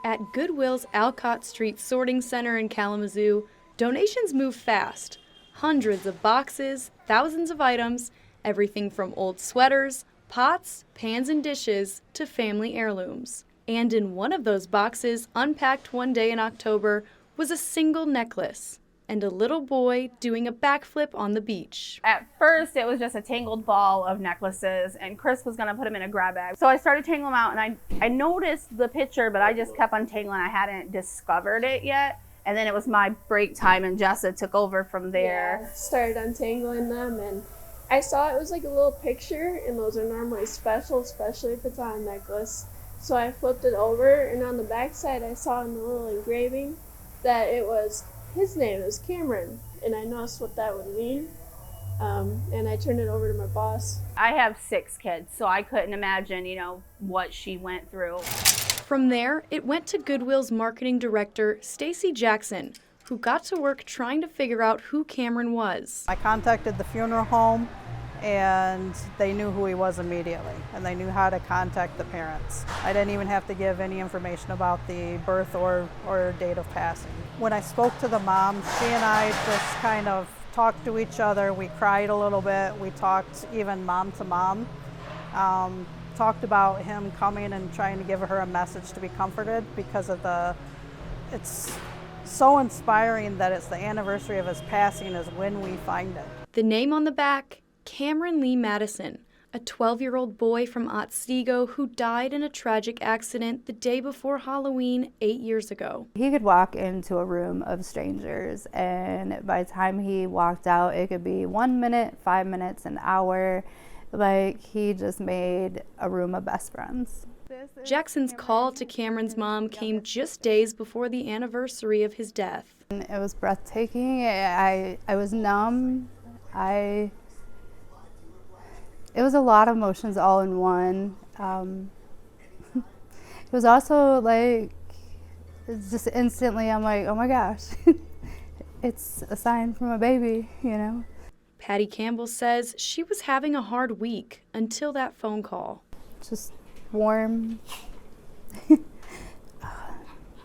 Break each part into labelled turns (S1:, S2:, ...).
S1: At Goodwill's Alcott Street Sorting Center in Kalamazoo, donations move fast. Hundreds of boxes, thousands of items, everything from old sweaters, pots, pans, and dishes to family heirlooms. And in one of those boxes, unpacked one day in October, was a single necklace and a little boy doing a backflip on the beach.
S2: At first, it was just a tangled ball of necklaces, and Chris was gonna put them in a grab bag. So I started tangling them out, and I noticed the picture, but I just kept on tangling. I hadn't discovered it yet. And then it was my break time, and Jessa took over from there.
S3: Yeah, started untangling them, and I saw it was like a little picture, and those are normally special, especially if it's on a necklace. So I flipped it over, and on the back side, I saw in the little engraving that it was his name. It was Cameron, and I noticed what that would mean. And I turned it over to my boss.
S2: I have 6 kids, so I couldn't imagine, what she went through.
S1: From there, it went to Goodwill's marketing director, Stacy Jackson, who got to work trying to figure out who Cameron was.
S4: I contacted the funeral home, and they knew who he was immediately, and they knew how to contact the parents. I didn't even have to give any information about the birth or date of passing. When I spoke to the mom, she and I just kind of talked to each other. We cried a little bit. We talked even mom to mom. Talked about him coming and trying to give her a message to be comforted because of it's so inspiring that it's the anniversary of his passing is when we find it.
S1: The name on the back, Cameron Lee Madison, a 12-year-old boy from Otsego who died in a tragic accident the day before Halloween 8 years ago.
S5: He could walk into a room of strangers, and by the time he walked out, it could be 1 minute, 5 minutes, an hour. Like, he just made a room of best friends.
S1: Jackson's call to Cameron's mom came just days before the anniversary of his death.
S5: And it was breathtaking. I was numb. It was a lot of emotions all in one. It was also like, it's just instantly, I'm like, oh my gosh, it's a sign from a baby,
S1: Patty Campbell says she was having a hard week until that phone call.
S5: Just warm.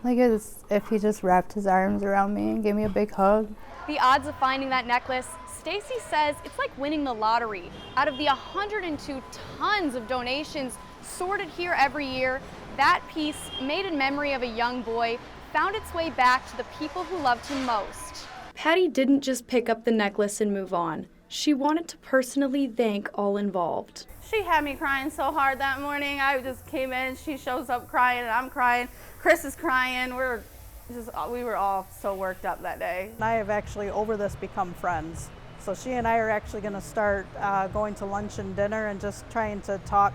S5: Like as if he just wrapped his arms around me and gave me a big hug.
S1: The odds of finding that necklace, Stacy says it's like winning the lottery. Out of the 102 tons of donations sorted here every year, that piece, made in memory of a young boy, found its way back to the people who loved him most. Patty didn't just pick up the necklace and move on. She wanted to personally thank all involved.
S2: She had me crying so hard that morning. I just came in, she shows up crying, and I'm crying. Chris is crying. We were all so worked up that day.
S4: I have actually, over this, become friends. So she and I are actually going to start going to lunch and dinner and just trying to talk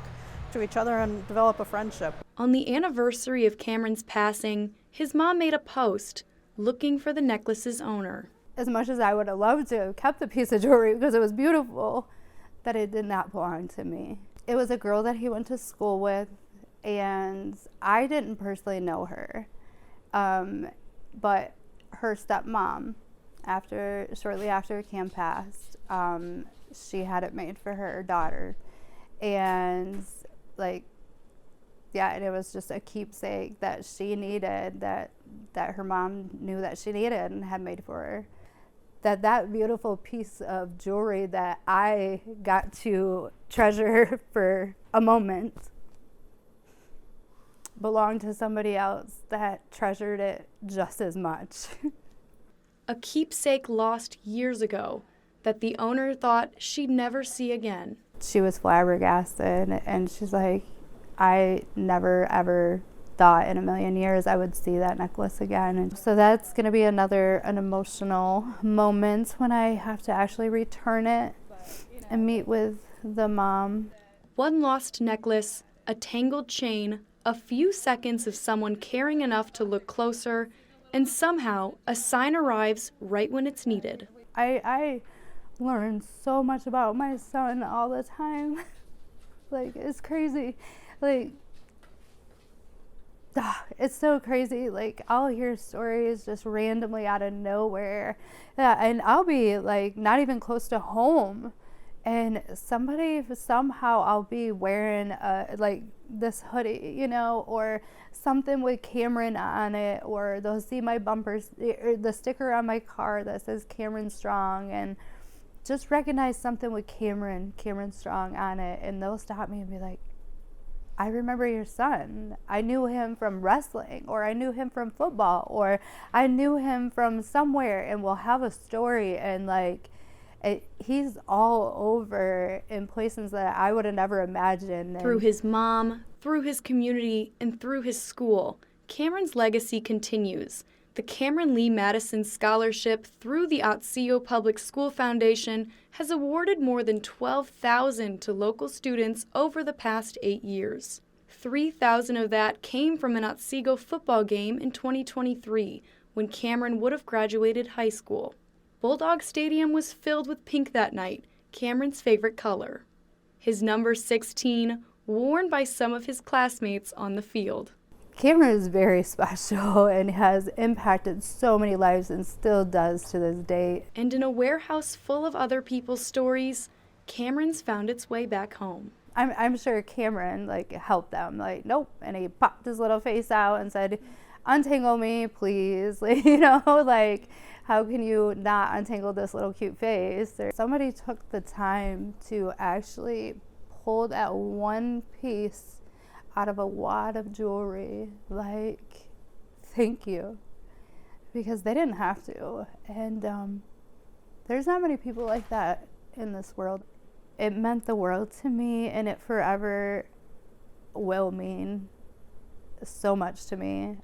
S4: to each other and develop a friendship.
S1: On the anniversary of Cameron's passing, his mom made a post looking for the necklace's owner.
S5: As much as I would have loved to have kept the piece of jewelry because it was beautiful, that it did not belong to me. It was a girl that he went to school with, and I didn't personally know her. But her stepmom, shortly after Cam passed, she had it made for her daughter. And and it was just a keepsake that she needed, that her mom knew that she needed and had made for her. That beautiful piece of jewelry that I got to treasure for a moment belonged to somebody else that treasured it just as much.
S1: A keepsake lost years ago that the owner thought she'd never see again.
S5: She was flabbergasted, and she's like, I never ever thought in a million years I would see that necklace again. And so that's going to be an emotional moment when I have to actually return it and meet with the mom.
S1: One lost necklace, a tangled chain, a few seconds of someone caring enough to look closer, and somehow a sign arrives right when it's needed.
S5: I learn so much about my son all the time. It's crazy. It's so crazy. I'll hear stories just randomly out of nowhere. Yeah, and I'll be not even close to home, and somehow I'll be wearing this hoodie, you know, or something with Cameron on it, or they'll see my bumpers, or the sticker on my car that says Cameron Strong, and just recognize something with Cameron Strong on it, and they'll stop me and be like, I remember your son. I knew him from wrestling, or I knew him from football, or I knew him from somewhere, and we'll have a story, and like, he's all over in places that I would have never imagined.
S1: Through his mom, through his community, and through his school, Cameron's legacy continues. The Cameron Lee Madison Scholarship through the Otsego Public School Foundation has awarded more than 12,000 to local students over the past 8 years. 3,000 of that came from an Otsego football game in 2023, when Cameron would have graduated high school. Bulldog Stadium was filled with pink that night, Cameron's favorite color. His number 16, worn by some of his classmates on the field.
S5: Cameron is very special and has impacted so many lives and still does to this day.
S1: And in a warehouse full of other people's stories, Cameron's found its way back home.
S5: I'm sure Cameron helped them, nope, and he popped his little face out and said, untangle me, please, how can you not untangle this little cute face? Somebody took the time to actually pull that one piece out of a wad of jewelry. Thank you. Because they didn't have to. And there's not many people like that in this world. It meant the world to me, and it forever will mean so much to me.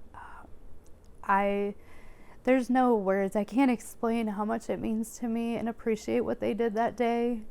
S5: There's no words. I can't explain how much it means to me and appreciate what they did that day.